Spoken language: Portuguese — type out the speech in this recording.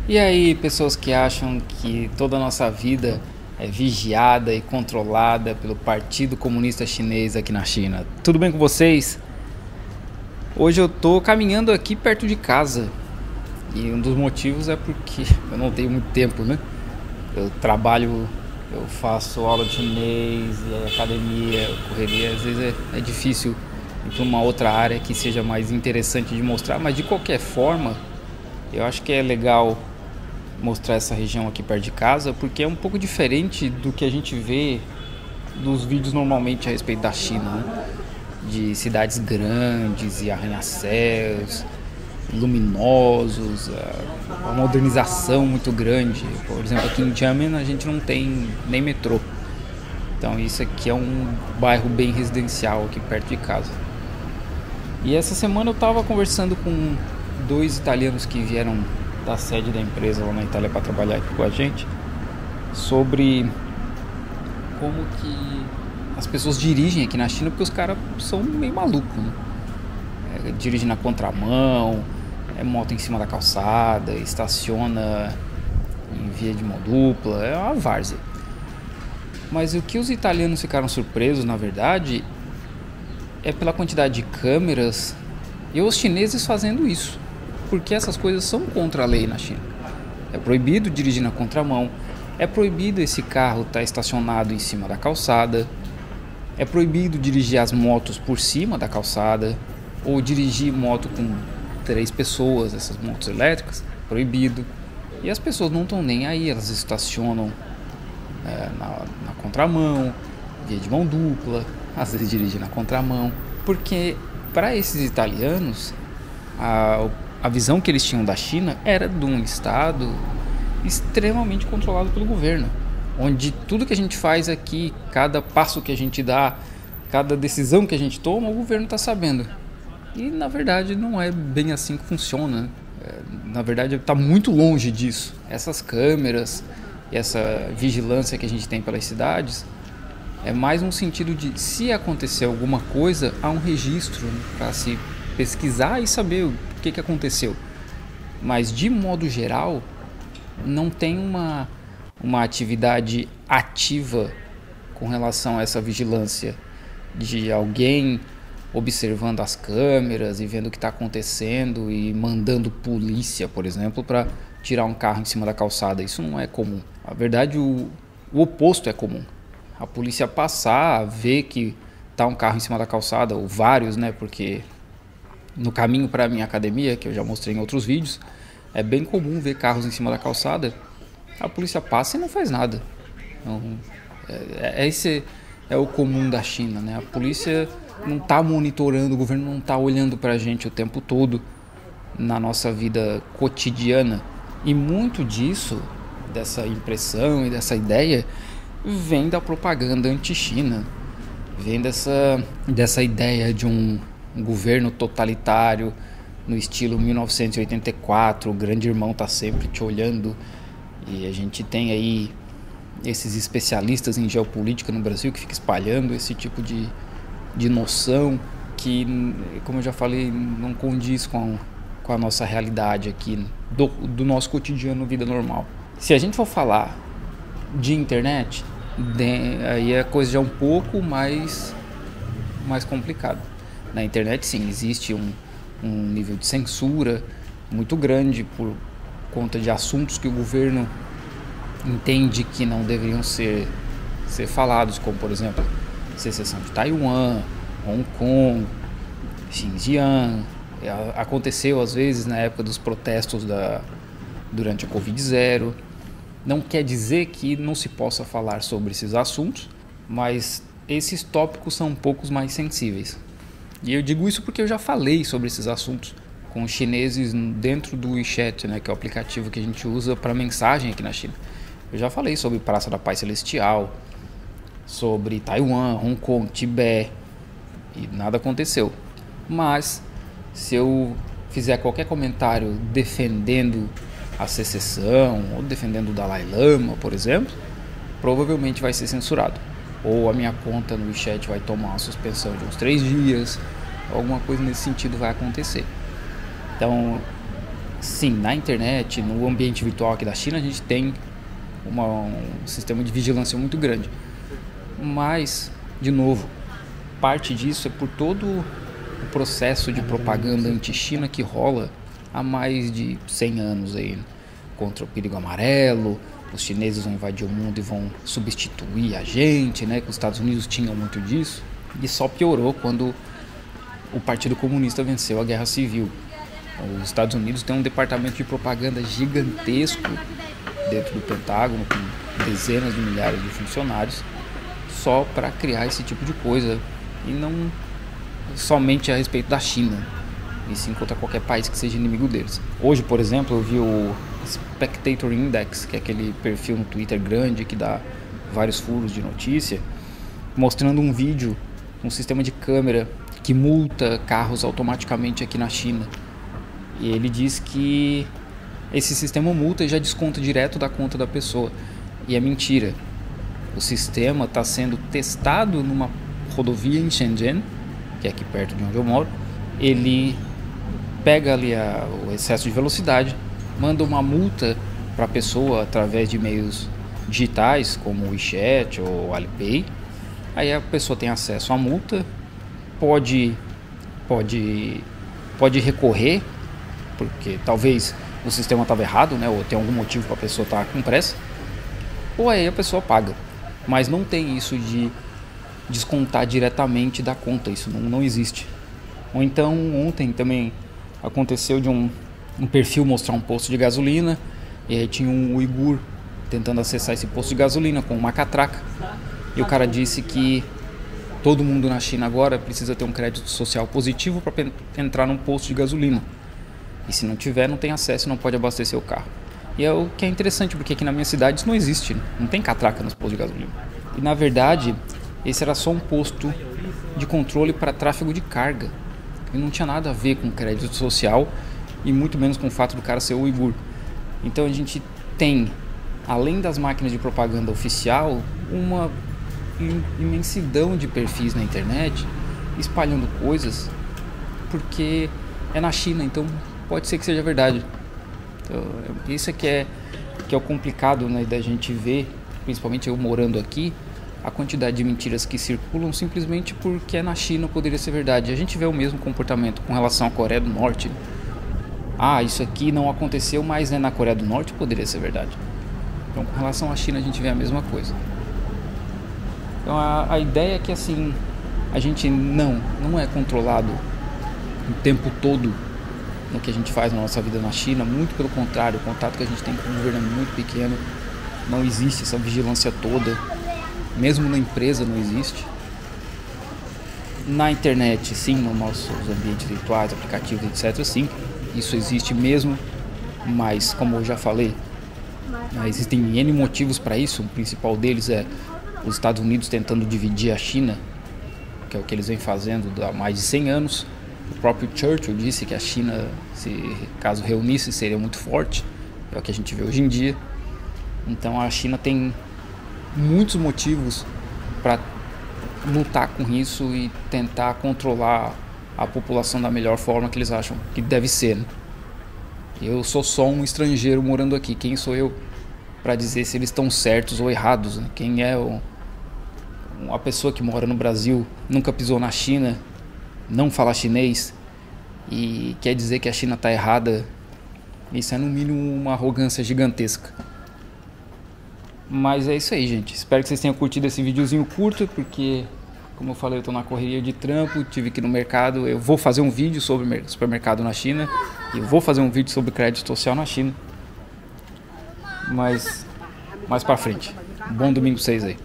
E aí, pessoas que acham que toda a nossa vida é vigiada e controlada pelo Partido Comunista Chinês aqui na China. Tudo bem com vocês? Hoje eu tô caminhando aqui perto de casa. E um dos motivos é porque eu não tenho muito tempo, né? Eu trabalho, eu faço aula de chinês, e academia, correria, às vezes é difícil ir para uma outra área que seja mais interessante de mostrar, mas de qualquer forma, eu acho que é legal mostrar essa região aqui perto de casa, porque é um pouco diferente do que a gente vê dos vídeos normalmente a respeito da China, né? De cidades grandes e arranha-céus, luminosos, uma modernização muito grande. Por exemplo, aqui em Xiamen a gente não tem nem metrô. Então isso aqui é um bairro bem residencial aqui perto de casa. E essa semana eu estava conversando com dois italianos que vieram da sede da empresa lá na Itália para trabalhar aqui com a gente, sobre como que as pessoas dirigem aqui na China, porque os caras são meio malucos, né? Dirigem na contramão, moto em cima da calçada, estaciona em via de mão dupla, é uma várzea. Mas o que os italianos ficaram surpresos, na verdade, é pela quantidade de câmeras e os chineses fazendo isso, porque essas coisas são contra a lei na China. É proibido dirigir na contramão, é proibido esse carro estar estacionado em cima da calçada, é proibido dirigir as motos por cima da calçada, ou dirigir moto com 3 pessoas, essas motos elétricas, proibido. E as pessoas não estão nem aí, elas estacionam na contramão, via de mão dupla, às vezes dirigem na contramão, porque para esses italianos a visão que eles tinham da China era de um estado extremamente controlado pelo governo, onde tudo que a gente faz aqui, cada passo que a gente dá, cada decisão que a gente toma, o governo está sabendo. E na verdade não é bem assim que funciona. Na verdade está muito longe disso. Essas câmeras e essa vigilância que a gente tem pelas cidades é mais um sentido de, se acontecer alguma coisa, há um registro, né, para se pesquisar e saber o que aconteceu. Mas de modo geral não tem uma atividade ativa com relação a essa vigilância de alguém observando as câmeras e vendo o que está acontecendo e mandando polícia, por exemplo, para tirar um carro em cima da calçada. Isso não é comum. Na verdade, o oposto é comum. A polícia passar, ver que está um carro em cima da calçada, ou vários, né? Porque no caminho para a minha academia, que eu já mostrei em outros vídeos, é bem comum ver carros em cima da calçada. A polícia passa e não faz nada. Então, esse é o comum da China, né? A polícia não está monitorando, o governo não está olhando para a gente o tempo todo na nossa vida cotidiana. E muito disso, dessa impressão e dessa ideia, vem da propaganda anti-China. Vem dessa ideia de um governo totalitário no estilo 1984, o grande irmão está sempre te olhando. E a gente tem aí esses especialistas em geopolítica no Brasil que ficam espalhando esse tipo de noção que, como eu já falei, não condiz com a nossa realidade aqui, do nosso cotidiano, vida normal. Se a gente for falar de internet, aí a coisa já é um pouco mais complicada. Na internet, sim, existe um nível de censura muito grande por conta de assuntos que o governo entende que não deveriam ser falados, como, por exemplo, secessão de Taiwan, Hong Kong, Xinjiang. Aconteceu às vezes na época dos protestos durante a Covid-0. Não quer dizer que não se possa falar sobre esses assuntos, mas esses tópicos são um pouco mais sensíveis. E eu digo isso porque eu já falei sobre esses assuntos com os chineses dentro do WeChat, né, que é o aplicativo que a gente usa para mensagem aqui na China. Eu já falei sobre Praça da Paz Celestial, sobre Taiwan, Hong Kong, Tibete, e nada aconteceu. Mas se eu fizer qualquer comentário defendendo a secessão ou defendendo o Dalai Lama, por exemplo, provavelmente vai ser censurado. Ou a minha conta no WeChat vai tomar uma suspensão de uns 3 dias, alguma coisa nesse sentido vai acontecer. Então, sim, na internet, no ambiente virtual aqui da China, a gente tem um sistema de vigilância muito grande. Mas, de novo, parte disso é por todo o processo de propaganda anti-China que rola há mais de 100 anos aí, contra o perigo amarelo. Os chineses vão invadir o mundo e vão substituir a gente, né? Que os Estados Unidos tinham muito disso. E só piorou quando o Partido Comunista venceu a Guerra Civil. Os Estados Unidos têm um departamento de propaganda gigantesco dentro do Pentágono, com dezenas de milhares de funcionários, só para criar esse tipo de coisa. E não somente a respeito da China, e sim contra qualquer país que seja inimigo deles. Hoje, por exemplo, eu vi o Spectator Index, que é aquele perfil no Twitter grande que dá vários furos de notícia, mostrando um vídeo, um sistema de câmera que multa carros automaticamente aqui na China. E ele diz que esse sistema multa e já desconta direto da conta da pessoa. E é mentira. O sistema está sendo testado numa rodovia em Shenzhen, que é aqui perto de onde eu moro. Ele pega ali o excesso de velocidade, manda uma multa para a pessoa através de meios digitais como o WeChat ou o Alipay. Aí a pessoa tem acesso à multa, pode recorrer, porque talvez o sistema estava errado, né? Ou tem algum motivo para a pessoa estar com pressa, ou aí a pessoa paga. Mas não tem isso de descontar diretamente da conta, isso não existe. Ou então ontem também aconteceu de um perfil mostrar um posto de gasolina, e aí tinha um uigur tentando acessar esse posto de gasolina com uma catraca, e o cara disse que todo mundo na China agora precisa ter um crédito social positivo para entrar num posto de gasolina, e se não tiver, não tem acesso e não pode abastecer o carro. E é o que é interessante, porque aqui na minha cidade isso não existe, não tem catraca nos postos de gasolina. E na verdade, esse era só um posto de controle para tráfego de carga. E não tinha nada a ver com crédito social e muito menos com o fato do cara ser uigur. Então a gente tem, além das máquinas de propaganda oficial, uma imensidão de perfis na internet espalhando coisas, porque é na China, então pode ser que seja verdade. Então, isso é que é o complicado, né, da gente ver, principalmente eu morando aqui, a quantidade de mentiras que circulam simplesmente porque é na China, poderia ser verdade. A gente vê o mesmo comportamento com relação à Coreia do Norte. Ah, isso aqui não aconteceu, mas na Coreia do Norte poderia ser verdade. Então, com relação à China, a gente vê a mesma coisa. Então, a ideia é que, assim, a gente não é controlado o tempo todo no que a gente faz na nossa vida na China. Muito pelo contrário, o contato que a gente tem com o governo é muito pequeno. Não existe essa vigilância toda. Mesmo na empresa não existe. Na internet, sim, nos nossos ambientes virtuais, aplicativos, etc, sim, isso existe mesmo, mas como eu já falei, existem N motivos para isso. O principal deles é os Estados Unidos tentando dividir a China, que é o que eles vêm fazendo há mais de 100 anos. O próprio Churchill disse que a China, caso reunisse, seria muito forte, é o que a gente vê hoje em dia. Então a China tem muitos motivos para lutar com isso e tentar controlar a população da melhor forma que eles acham que deve ser, né? Eu sou só um estrangeiro morando aqui. Quem sou eu para dizer se eles estão certos ou errados, né? Quem é uma pessoa que mora no Brasil, nunca pisou na China, não fala chinês e quer dizer que a China está errada? Isso é no mínimo uma arrogância gigantesca. Mas é isso aí, gente. Espero que vocês tenham curtido esse videozinho curto, porque, como eu falei, eu tô na correria de trampo, tive que ir no mercado. Eu vou fazer um vídeo sobre supermercado na China e eu vou fazer um vídeo sobre crédito social na China. Mas mais pra frente. Bom domingo pra vocês aí.